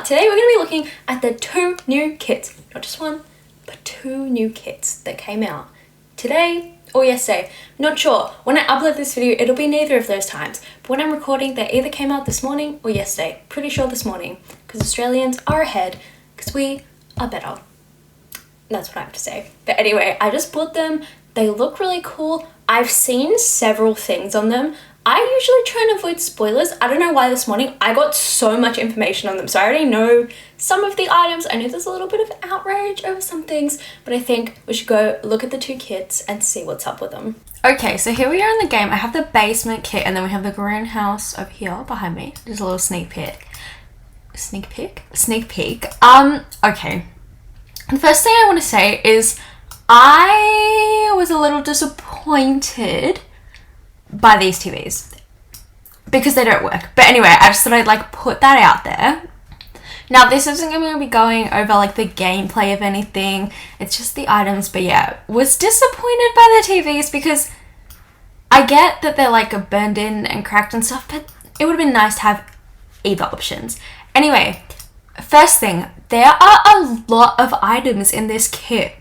Today we're going to be looking at the 2 new kits, not just one, but 2 new kits that came out today or yesterday. Not sure. When I upload this video, it'll be neither of those times. But when I'm recording, they either came out this morning or yesterday. Pretty sure this morning, because Australians are ahead, because we are better. That's what I have to say. But anyway, I just bought them. They look really cool. I've seen several things on them. I usually try and avoid spoilers. I don't know why this morning I got so much information on them. So I already know some of the items. I know there's a little bit of outrage over some things, but I think we should go look at the 2 kits and see what's up with them. Okay, so here we are in the game. I have the basement kit and then we have the greenhouse over here behind me. Just a little sneak peek. Sneak peek? Sneak peek. Okay. The first thing I want to say is I was a little disappointed by these TVs because they don't work. But anyway, I just thought I'd put that out there. Now this isn't going to be going over the gameplay of anything. It's just the items. But yeah, was disappointed by the TVs because I get that they're burned in and cracked and stuff, but it would have been nice to have either options. Anyway, first thing, there are a lot of items in this kit.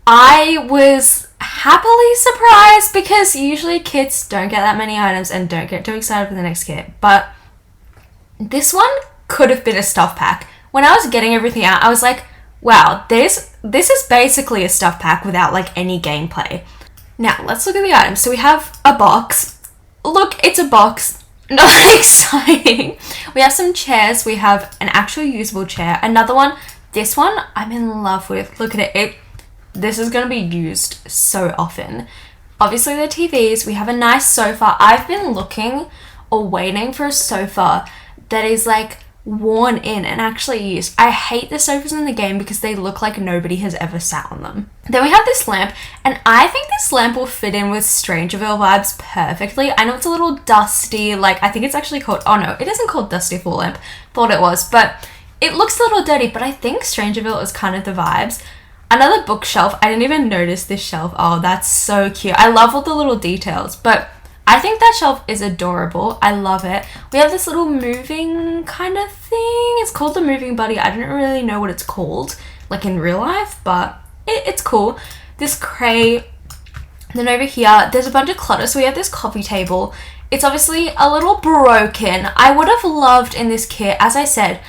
I was happily surprised because usually kits don't get that many items and don't get too excited for the next kit. But this one could have been a stuff pack. When I was getting everything out, I was like, wow, this is basically a stuff pack without any gameplay. Now, let's look at the items. So we have a box. Look, it's a box. Not exciting. We have some chairs. We have an actual usable chair. Another one. This one I'm in love with. Look at it. This is going to be used so often. Obviously the TVs, we have a nice sofa. I've been looking or waiting for a sofa that is worn in and actually used. I hate the sofas in the game because they look like nobody has ever sat on them. Then we have this lamp, and I think this lamp will fit in with Strangerville vibes perfectly. I know it's a little dusty, I think it's actually called, oh no, it isn't called Dusty Floor Lamp. Thought it was, but it looks a little dirty, but I think Strangerville is kind of the vibes. Another bookshelf. I didn't even notice this shelf. Oh, that's so cute. I love all the little details, but I think that shelf is adorable. I love it. We have this little moving kind of thing. It's called the moving buddy. I don't really know what it's called, in real life, but it's cool. This crate. Then over here, there's a bunch of clutter. So we have this coffee table. It's obviously a little broken. I would have loved in this kit, as I said,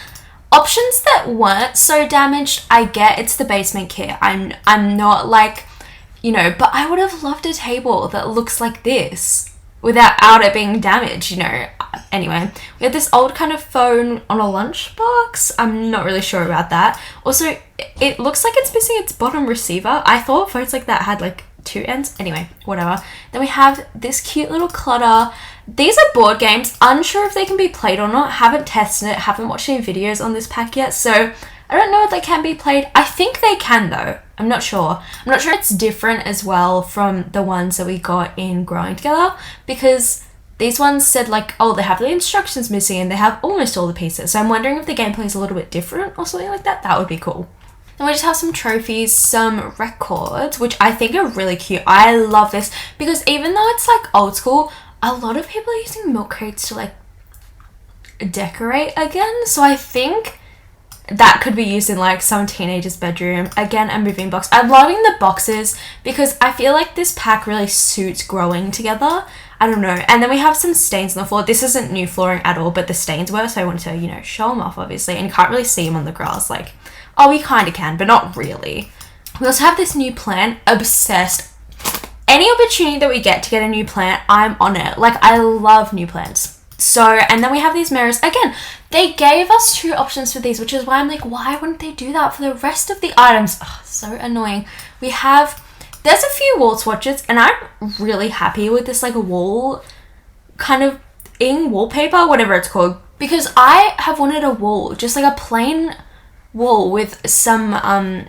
options that weren't so damaged. I get it's the basement kit. I'm not but I would have loved a table that looks like this without it being damaged, Anyway, we have this old kind of phone on a lunchbox. I'm not really sure about that. Also, it looks like it's missing its bottom receiver. I thought phones like that had 2 ends. Anyway, whatever. Then we have this cute little clutter. These are board games. Unsure if they can be played or not. Haven't tested it. Haven't watched any videos on this pack yet. So I don't know if they can be played. I think they can though. I'm not sure. I'm not sure it's different as well from the ones that we got in Growing Together, because these ones said oh, they have the instructions missing and they have almost all the pieces. So I'm wondering if the gameplay is a little bit different or something like that. That would be cool. Then we just have some trophies, some records, which I think are really cute. I love this because even though it's old school, a lot of people are using milk crates to decorate again. So I think that could be used in some teenager's bedroom. Again, a moving box. I'm loving the boxes because I feel this pack really suits Growing Together. I don't know. And then we have some stains on the floor. This isn't new flooring at all, but the stains were, so I wanted to, show them off, obviously. And you can't really see them on the grass. Oh, we kind of can, but not really. We also have this new plant. Obsessed. Any opportunity that we get to get a new plant, I'm on it. I love new plants. So, and then we have these mirrors. Again, they gave us 2 options for these, which is why I'm why wouldn't they do that for the rest of the items? Oh, so annoying. There's a few wall swatches, and I'm really happy with this wall kind of wallpaper, whatever it's called, because I have wanted a wall, just a plain wall with some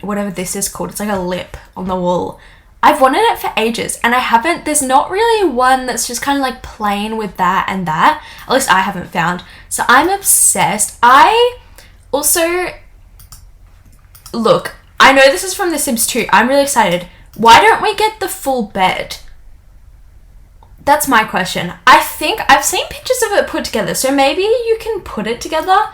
whatever this is called. It's a lip on the wall. I've wanted it for ages and I haven't. There's not really one that's just kind of plain with that and that. At least I haven't found. So I'm obsessed. I also look, I know this is from The Sims 2. I'm really excited. Why don't we get the full bed? That's my question. I think I've seen pictures of it put together, so maybe you can put it together.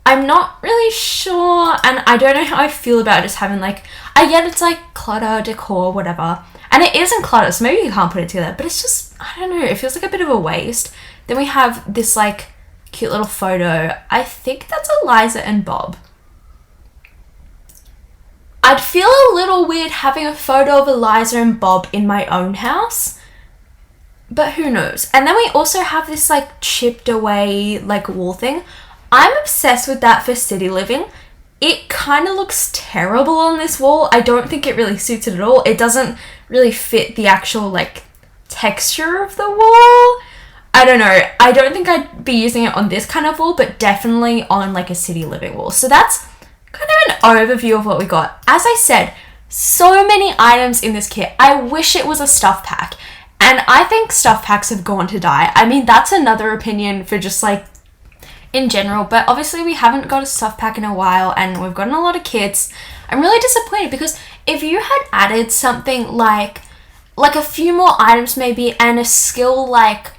I'm not really sure, and I don't know how I feel about just having like, I get it's like clutter, decor, whatever, and it isn't clutter, so maybe you can't put it together, but it's just, I don't know, it feels like a bit of a waste. Then we have this like cute little photo. I think that's Eliza and Bob. I'd feel a little weird having a photo of Eliza and Bob in my own house, but who knows. And then we also have this like chipped away like wall thing. I'm obsessed with that for city living. It kind of looks terrible on this wall. I don't think it really suits it at all. It doesn't really fit the actual like texture of the wall. I don't know. I don't think I'd be using it on this kind of wall, but definitely on like a city living wall. So that's kind of an overview of what we got. As I said, so many items in this kit. I wish it was a stuff pack. And I think stuff packs have gone to die. I mean, that's another opinion for just like in general, but obviously we haven't got a stuff pack in a while and we've gotten a lot of kits. I'm really disappointed because if you had added something like a few more items maybe and a skill like,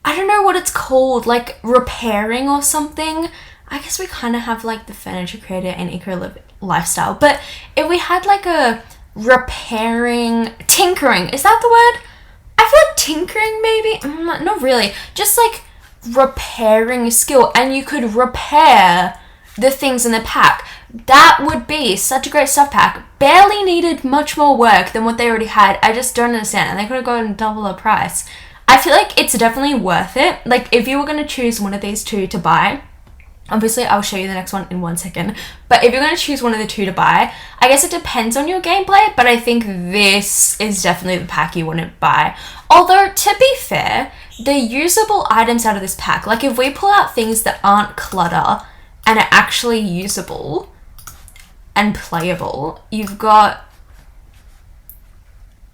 I don't know what it's called, like repairing or something. I guess we kind of have like the furniture creator and eco lifestyle, but if we had like a repairing, tinkering, is that the word? I feel like tinkering maybe, not really, just like repairing a skill, and you could repair the things in the pack. That would be such a great stuff pack. Barely needed much more work than what they already had. I just don't understand, and they could have gotten double the price. I feel like it's definitely worth it. Like if you were going to choose one of these two to buy, obviously I'll show you the next one in 1 second, but if you're going to choose one of the two to buy, I guess it depends on your gameplay, but I think this is definitely the pack you want to buy. Although, to be fair, the usable items out of this pack, like if we pull out things that aren't clutter and are actually usable and playable, you've got,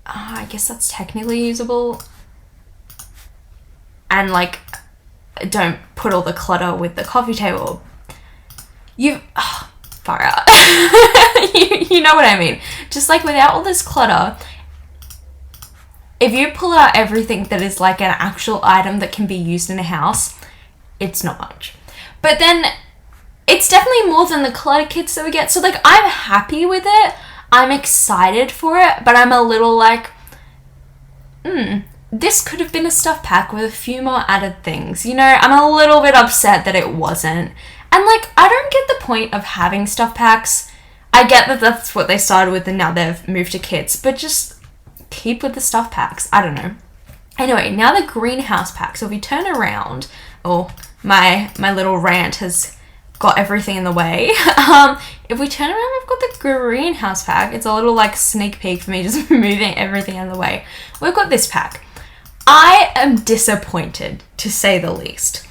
I guess that's technically usable, and like, don't put all the clutter with the coffee table. Far out. you know what I mean. Just like without all this clutter, if you pull out everything that is like an actual item that can be used in a house, it's not much. But then it's definitely more than the clutter kits that we get. So like I'm happy with it. I'm excited for it, but I'm a little like, this could have been a stuff pack with a few more added things. You know, I'm a little bit upset that it wasn't. And like, I don't get the point of having stuff packs. I get that that's what they started with and now they've moved to kits, but just keep with the stuff packs. I don't know. Anyway, now the greenhouse pack. So if we turn around, my little rant has got everything in the way. If we turn around, we've got the greenhouse pack. It's a little like sneak peek for me, just moving everything out of the way. We've got this pack. I am disappointed, to say the least.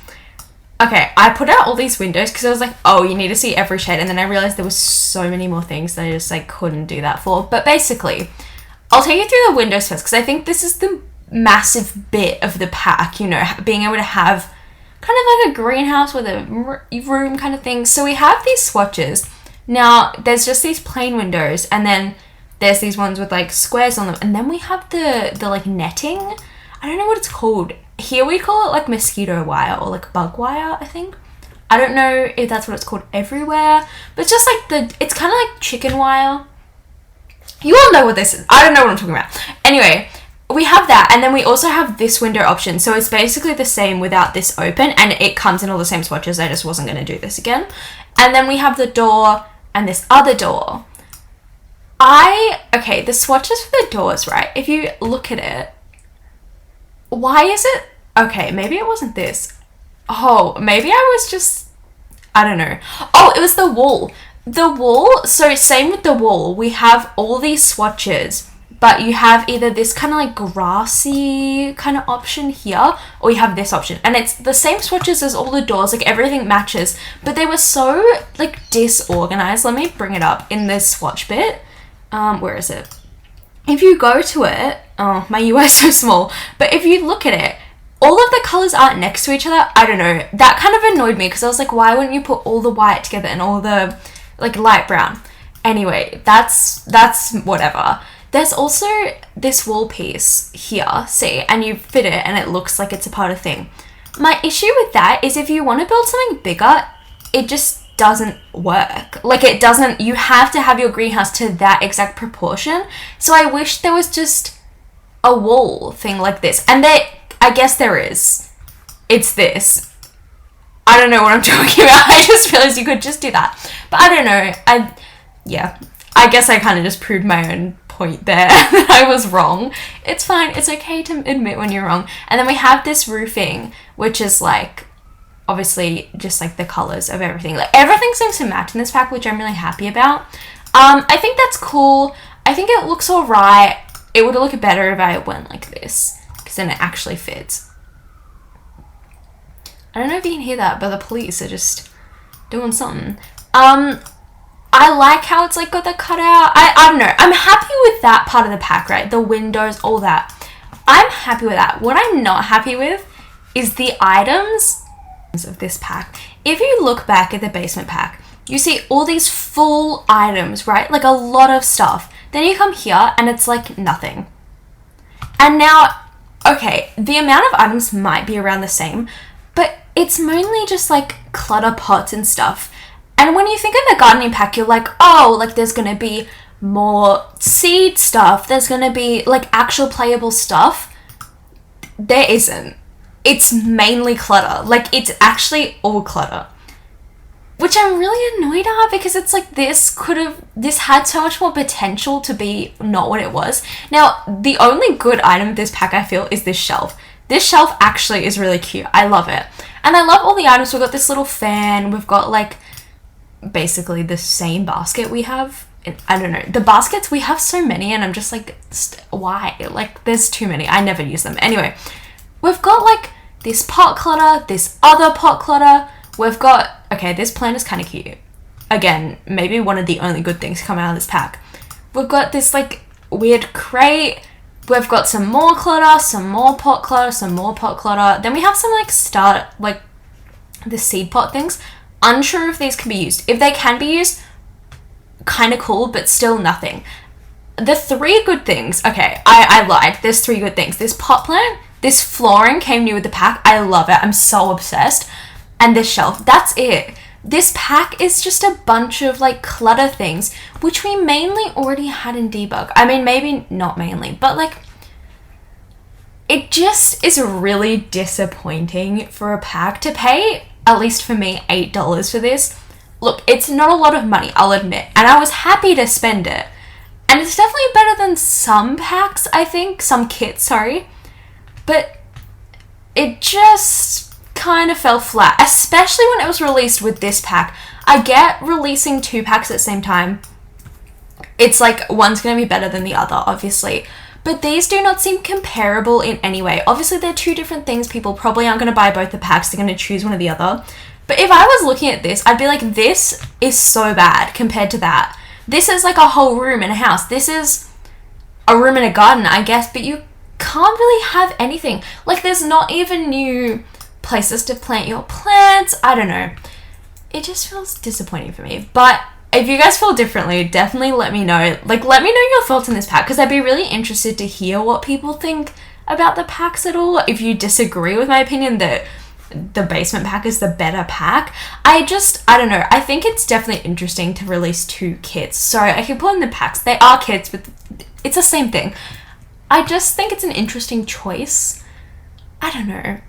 Okay, I put out all these windows because I was like, oh, you need to see every shade. And then I realized there was so many more things that I just like couldn't do that for. But basically, I'll take you through the windows first because I think this is the massive bit of the pack, you know, being able to have kind of like a greenhouse with a room kind of thing. So we have these swatches. Now, there's just these plain windows and then there's these ones with like squares on them. And then we have the like netting. I don't know what it's called. Here we call it like mosquito wire or like bug wire, I think. I don't know if that's what it's called everywhere, but it's just like it's kind of like chicken wire. You all know what this is. I don't know what I'm talking about. Anyway, we have that, and then we also have this window option. So it's basically the same without this open, and it comes in all the same swatches. I just wasn't going to do this again. And then we have the door and this other door. Okay, the swatches for the doors, right? If you look at it, why is it? Okay, maybe it wasn't this. Oh, maybe I was just, I don't know. Oh, it was the wall. The wall, so same with the wall. We have all these swatches, but you have either this kind of like grassy kind of option here, or you have this option. And it's the same swatches as all the doors, like everything matches, but they were so like disorganized. Let me bring it up in this swatch bit. Where is it? If you go to it, oh, my UI is so small, but if you look at it, all of the colors aren't next to each other. I don't know. That kind of annoyed me because I was like, why wouldn't you put all the white together and all the like light brown? Anyway, that's whatever. There's also this wall piece here, see, and you fit it and it looks like it's a part of thing. My issue with that is if you want to build something bigger, it just doesn't work. Like, it doesn't, you have to have your greenhouse to that exact proportion. So I wish there was just a wall thing like this. And I guess there is. It's this. I don't know what I'm talking about. I just realized you could just do that. But I don't know. I guess I kind of just proved my own point there that I was wrong. It's fine. It's okay to admit when you're wrong. And then we have this roofing, which is like, obviously just like the colors of everything. Like, everything seems to match in this pack, which I'm really happy about. I think that's cool. I think it looks alright. It would look better if I went like this, because then it actually fits. I don't know if you can hear that, but the police are just doing something. I like how it's like got the cutout. I don't know. I'm happy with that part of the pack, right? The windows, all that. I'm happy with that. What I'm not happy with is the items of this pack. If you look back at the basement pack, you see all these full items, right? Like a lot of stuff. Then you come here and it's like nothing. And now, okay, the amount of items might be around the same, but it's mainly just like clutter pots and stuff. And when you think of the gardening pack, you're like, oh, like there's going to be more seed stuff. There's going to be like actual playable stuff. There isn't. It's mainly clutter. Like, it's actually all clutter. Which I'm really annoyed at, because it's like this had so much more potential to be not what it was. Now, the only good item of this pack, I feel, is this shelf. This shelf actually is really cute. I love it. And I love all the items. We've got this little fan. We've got like basically the same basket we have. I don't know. The baskets, we have so many, and I'm just like, why? Like, there's too many. I never use them. Anyway, we've got like this pot clutter, this other pot clutter. We've got, okay, this plant is kind of cute. Again, maybe one of the only good things coming out of this pack. We've got this like weird crate. We've got some more clutter, some more pot clutter, some more pot clutter. Then we have some like the seed pot things. Unsure if these can be used. If they can be used, kind of cool, but still nothing. The three good things, okay, I lied. There's three good things. This pot plant, this flooring came new with the pack. I love it. I'm so obsessed. And this shelf, that's it. This pack is just a bunch of like clutter things, which we mainly already had in debug. I mean, maybe not mainly, but like, it just is really disappointing for a pack to pay, at least for me, $8 for this. Look, it's not a lot of money, I'll admit, and I was happy to spend it. And it's definitely better than some packs, I think, some kits, sorry. But it just kind of fell flat, especially when it was released with this pack. I get releasing two packs at the same time. It's like one's going to be better than the other, obviously. But these do not seem comparable in any way. Obviously, they're two different things. People probably aren't going to buy both the packs. They're going to choose one or the other. But if I was looking at this, I'd be like, this is so bad compared to that. This is like a whole room in a house. This is a room in a garden, I guess. But you can't really have anything. Like, there's not even new places to plant your plants. I don't know. It just feels disappointing for me. But if you guys feel differently, definitely let me know. Like, let me know your thoughts on this pack, because I'd be really interested to hear what people think about the packs at all. If you disagree with my opinion that the basement pack is the better pack, I don't know. I think it's definitely interesting to release two kits. Sorry, I keep calling them packs. They are kits, but it's the same thing. I just think it's an interesting choice. I don't know.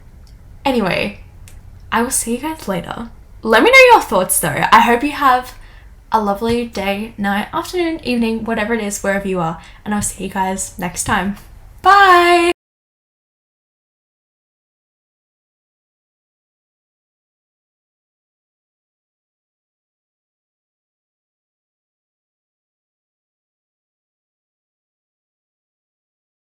Anyway, I will see you guys later. Let me know your thoughts though. I hope you have a lovely day, night, afternoon, evening, whatever it is, wherever you are. And I'll see you guys next time. Bye!